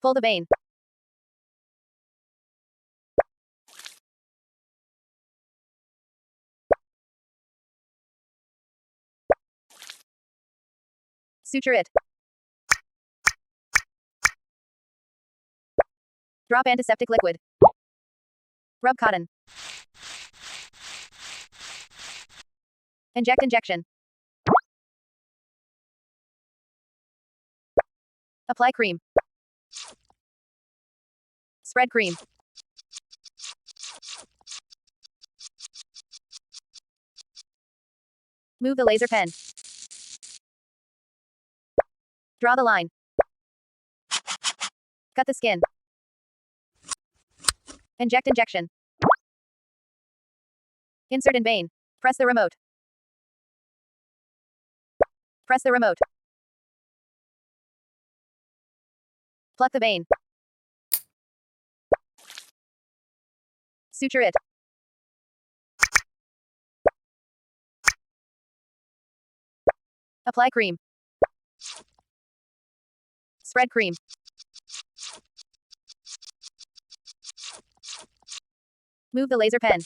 Pull the vein. Suture it. Drop antiseptic liquid. Rub cotton. Inject injection. Apply cream. Spread cream. Move the laser pen. Draw the line. Cut the skin. Inject injection. Insert in vein. Press the remote. Press the remote. Pluck the vein. Suture it. Apply cream. Spread cream. Move the laser pen.